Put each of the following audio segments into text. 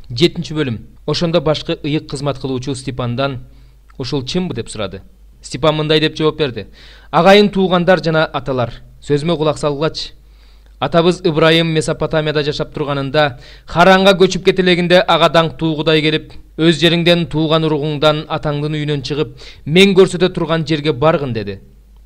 7-бөлүм. Ошондо башкы ыйык кызмат кылуучу Степандан ушул чынбы деп сурады. Степан мындай деп жооп берди. Агайын туугандар жана аталар, сөзүмө кулак салгыч. Атабыз Ибраим Месопотамияда жашап турганында Харанга көчүп кетелегинде ага даңктуу Кудай келип, өз жериңден тууган уругуңдан атаңдын үйүнөн чыгып, мен көрсөтө турган жерге баргын деди.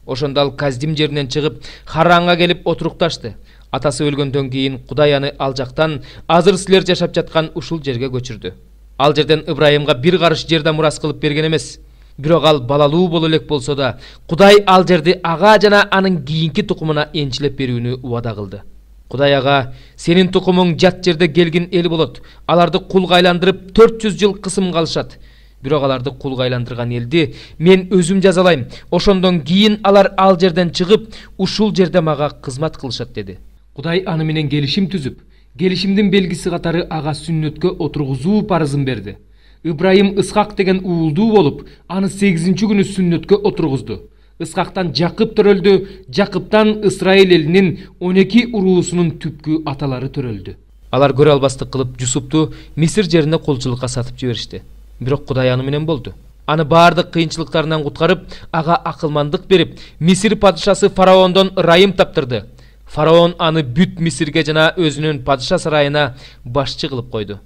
Ошондо ал Каздим жеринен чыгып, Харанга келип отурукташты. Атасы өлгөндөн кийин Кудай аны ал жактан азыр силер жашап жаткан ушул жерге көчүрдү. Ал жерден Ибраимга бир карыш жерде мурас кылып берген эмес. Бирок ал балалуу боло элек болсо да, Кудай ал жерди ага жана анын кийинки тукумуна энчилеп берүүнү убада кылды. Кудай ага, сенин тукумуң жат жерде келгин эл болот. Аларды кулга айландырып 400 жыл кысым калышат. Бирок аларды кулга айландырган элди мен өзүм жазалайм. Ошондон кийин алар ал жерден чыгып, ушул жерде мага кызмат кылышат деди. Кудай аны менен келишим түзүп, келишимдин белгиси катары ага сүннөткө отургузуу парызын берди. Ибраим Исхак деген уулдуу болуп, аны 8-күнү сүннөткө отургузду. Исхактан Жакып төрөлдү, Жакыптан Исраил элинин 12 уруусунун түпкү аталары төрөлдү. Алар көрө албастык кылып Жусупту Мисир жерине кулчулукка сатып жиберишти. Бирок Кудай аны менен болду. Аны баардык кыйынчылыктарынан куткарып, ага акылмандык берип, Мисир падышасы фараондон ырайым таптырды. Фараон аны бүт Мисирге жана өзүнүн падыша сарайына башчы кылып койду.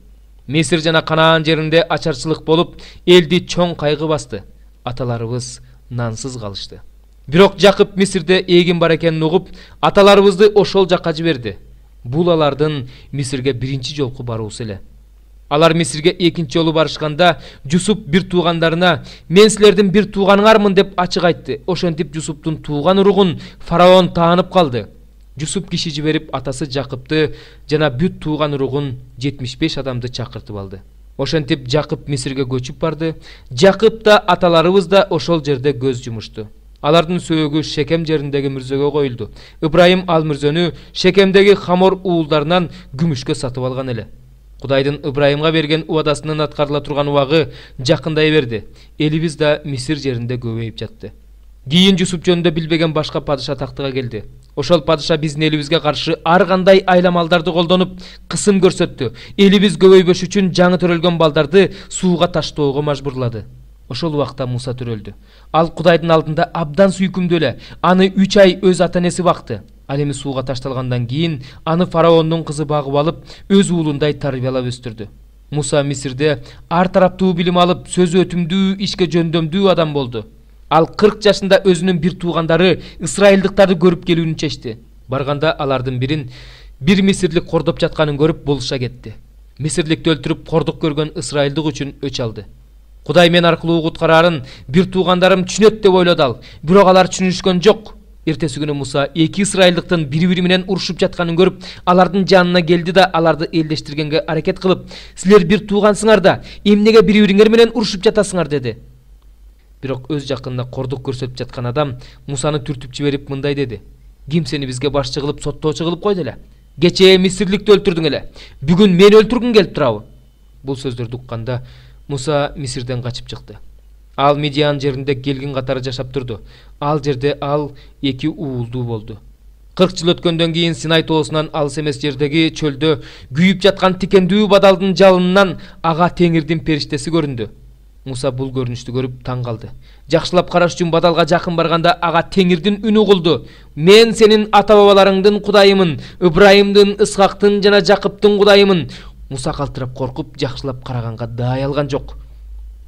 Мисир жана Канаан жеринде ачарчылык болуп, элди чоң кайгы басты. Аталарыбыз нансыз калышты. Бирок Жакып Мисирде эгин бар экенин угуп, аталарыбызды ошол жакка жиберди. Бул алардын Мисирге биринчи жолку баруусу эле. Алар Мисирге экинчи жолу барышканда, Жусуп бир туугандарына "Мен силердин бир тууганыңармын" деп ачык айтты. Ошентип Жусуптун тууган уругун фараон таанып калды. Жусуп киши жиберип атасы Жакыпты жана бүт тууган уругун 75 адамды чакыртып алды. Ошентип Жакып Мисирге көчүп барды. Жакып да аталарыбыз да ошол жерде көз жумушту. Алардын сөөгү Шекем жериндеги мүрзөгө коюлду. Ибраим ал мүрзөнү Шекемдеги Хамор уулдарынан күмүшкө сатып алган эле. Кудайдын Ибраимга берген убадасынын аткарыла турган убагы жакындай берди. Элибиз да Мисир жеринде көбөйүп жатты. Кийин Жусуп жөнүндө билбеген башка падыша тактыга келди. Ошол падыша биздин элибизге каршы ар кандай айламалдарды колдонуп, кысым көрсөттү. Элибиз көбөйбөш үчүн жаңы төрөлгөн балдарды сууга таштоого мажбурлады. Ошол убакта Муса төрөлдү. Ал Кудайдын алдында абдан сүйкүмдүү эле. Аны 3 ай өз ата-энеси бакты. Ал эми сууга ташталгандан кийин аны фараондун кызы багып алып, өз уулундай тарбиялап өстүрдү. Муса Мисирде ар тараптуу билим алып, сөзү өтүмдүү, ишке жөндөмдүү адам болду. Ал 40 жашында өзүнүн бир туугандары Исраилдыктарды көрүп келүүнү чечти. Барганда алардын бир мисирлик кордоп жатканын көрүп болуша кетти. Мисирликти өлтүрүп кордук көргөн Исраилдык үчүн өч алды. Кудай мен аркылуу куткарарын бир туугандарым түшүнөт деп ойлоду ал. Бирок алар түшүнүшкөн жок. Эртеси күнү Муса эки Исраилдыктын бири-бири менен урушуп жатканын көрүп, алардын жанына келди да аларды элдештиргенге аракет кылып, "Силер бир туугансыңар да, эмнеге бири-бириңер менен урушуп жатасыңар?" деди. Бирок өз жакында кордук көрсөтүп жаткан адам Мусаны түртүп жиберип мындай деди: "Ким сени бизге башчы кылып, соттоочу кылып койду эле? Кечээ Мисирликти өлтүрдүң эле. Бүгүн мени өлтүргүң келип турабы?" Бул сөздөрдү укканда Муса Мисирден качып чыкты. Ал Мидиан жеринде келгин катары жашап турду. Ал жерде ал эки уулдуу болду. 40 жыл өткөндөн кийин Синай тоосунан алыс эмес жердеги чөлдө күйүп жаткан тикендүү бадалдын жалынынан ага Теңирдин периштеси көрүндү. Муса бул көрүнүштү көрүп таң калды. Жакшылап караш үчүн бадалга жакын барганда ага Теңирдин үнү угулду. "Мен сенин ата-бабаларыңдын Кудайымын, Ибраимдин, Исхактын жана Жакыптын Кудайымын." Муса калтырап коркуп, жакшылап караганга даай алган жок.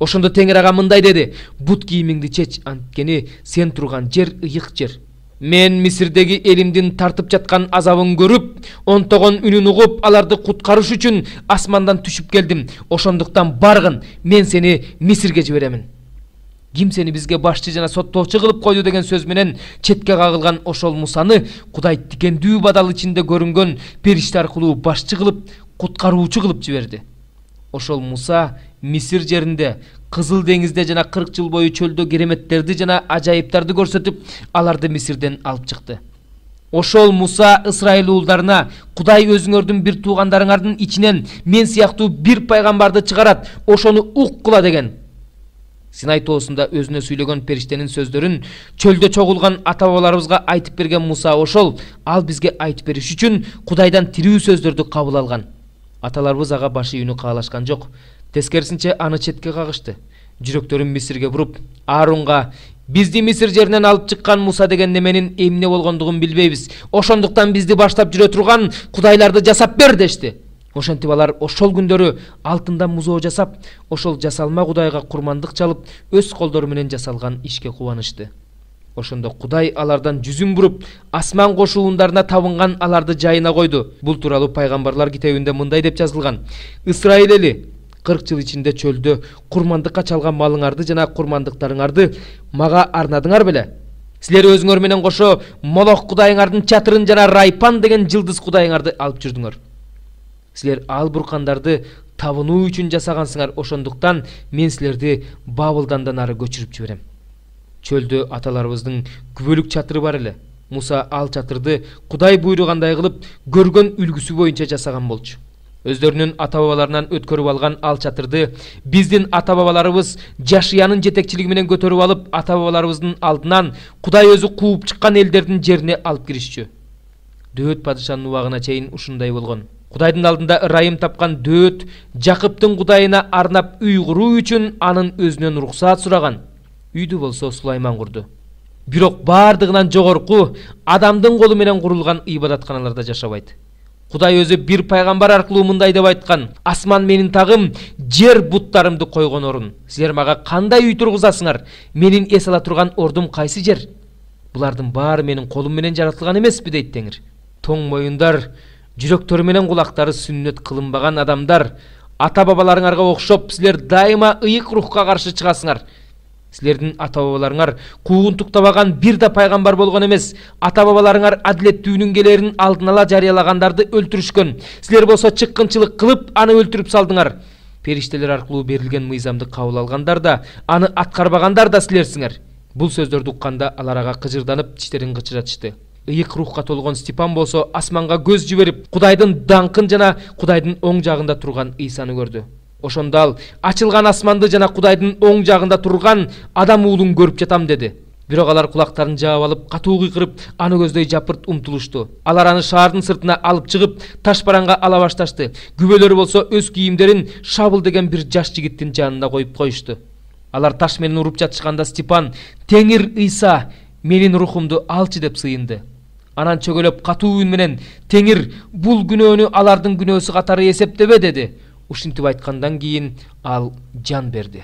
Ошондо Теңир ага мындай деди: "Бут кийимиңди чеч, анткени сен турган жер ыйык жер. Мен Мисирдеги элимдин тартып жаткан азабын көрүп, онтогон үнүн угуп, аларды куткарыш үчүн асмандан түшүп келдим. Ошондуктан баргын, мен сени Мисирге жиберемин." "Ким сени бизге башчы жана соттоочу кылып койду?" деген сөз менен четке кагылган ошол Мусаны Кудай тикендүү бадал ичинде көрүнгөн периште аркылуу башчы кылып, куткаруучу кылып жиберди. Ошол Муса Мисир жеринде, Кызыл деңизде жана 40 жыл бою чөлдө кереметтерди жана ажайыптарды көрсөтүп, аларды Мисирден алып чыкты. Ошол Муса Исраил уулдарына: "Кудай өзүңөрдүн бир туугандарыңардын ичинен мен сыяктуу бир пайгамбарды чыгарат, ошону уккула" деген. Синай тоосунда өзүнө сүйлөгөн периштенин сөздөрүн чөлдө чогулган ата-бабаларыбызга айтып берген Муса ошол. Ал бизге айтып бериш үчүн Кудайдан тирүү сөздөрдү кабыл алган. Аталарыбыз ага баш ийүүнү каалашкан жок. Тескерисинче аны четке кагышты. Жүрөктөрүн Мисирге буруп, Аарунга бизди Мисир жеринен алып чыккан Муса деген неменин эмне болгондугун билбейбиз. Ошондуктан бизди баштап жүрө турган кудайларды жасап бер дешти. Ошентип алар ошол күндөрү алтындан музоо жасап, ошол жасалма кудайга курмандык чалып, өз колдору менен жасалган ишке кубанышты. Ошондо Кудай алардан жүзүн буруп, асман кошуундарына табынган аларды жайына койду. Бул тууралуу пайгамбарлар китебинде мындай деп жазылган: Исраил эли, 40 жыл ичинде чөлдө курмандыкка чалган малыңарды жана курмандыктарыңарды мага арнадыңар беле? Силер өзүңөр менен кошо Молох кудайыңардын чатырын жана Райпан деген жылдыз кудайыңарды алып жүрдүңөр. Силер ал буркандарды табынуу үчүн жасагансыңар, ошондуктан мен силерди Бабылдандан ары көчүрүп жиберем. Чөлдө аталарыбыздын күбөлүк чатыры бар эле. Муса ал чатырды Кудай буйругандай кылып көргөн үлгүсү боюнча жасаган болчу. Өздөрүнүн ата-бабаларынан өткөрүп алган ал чатырды биздин ата-бабаларыбыз Жашиянын жетекчилиги менен көтөрүп алып, ата-бабаларыбыздын алдынан Кудай өзү кууп чыккан элдердин жерине алып киришчү. Дөөт падышанын убагына чейин ушундай болгон. Кудайдын алдында ырайым тапкан Дөөт Жакыптын Кудайына арнап үй куруу үчүн анын өзүнөн уруксаат сураган. Үйдү болсо Сулайман курду. Бирок бардыгынан жогорку адамдын колу менен курулган ибадатканаларда жашабайт. Кудай өзү бир пайгамбар аркылуу мындай деп айткан: Асман менин тагым, жер буттарымды койгон орун. Силер мага кандай үй тургузасыңар? Менин эс ала турган ордум кайсы жер? Булардын баары менин колум менен жаратылган эмеспи дейт Теңир. Тоң моюндар, жүрөктөрү менен кулактары сүннөт кылынбаган адамдар, ата-бабаларыңарга окшоп силер дайыма ыйык рухка каршы чыгасыңар. Силердин ата-бабаларыңар куугунтуктабаган бир да пайгамбар болгон эмес. Ата-бабаларыңар адилеттүүнүн келерин алдын ала жарыялагандарды өлтүрүшкөн. Силер болсо чыккынчылык кылып аны өлтүрүп салдыңар. Периштелер аркылуу берилген мыйзамды кабыл алгандар да, аны аткарбагандар да силерсиңер. Бул сөздөрдү укканда алар ага кыжырданып, тиштерин кычыратышты. Ыйык рухка толгон Степан болсо асманга көз жиберип, Кудайдын даңкын жана Кудайдын оң жагында турган Ыйсаны көрдү. Ошондо ал ачылган асманды жана Кудайдын оң жагында турган адам уулун көрүп жатам деди. Бирок алар кулактарын жаап алып, катуу кыйкырып, аны көздөй жапырт умтулушту. Алар аны шаардын сыртына алып чыгып, ташбаранга ала башташты. Күбөлөрү болсо өз кийимдерин Шабыл деген бир жаш жигиттин жанына коюп коюшту. Алар таш менен уруп жатышканда Степан: "Теңир Ыйса, менин рухумду алчы" деп сыйынды. Анан чөгөлөп катуу үн менен: "Теңир, бул күнөөнү алардын күнөөсү катары эсептебе" деди. Ушинтип айткандан кийин ал жан берди.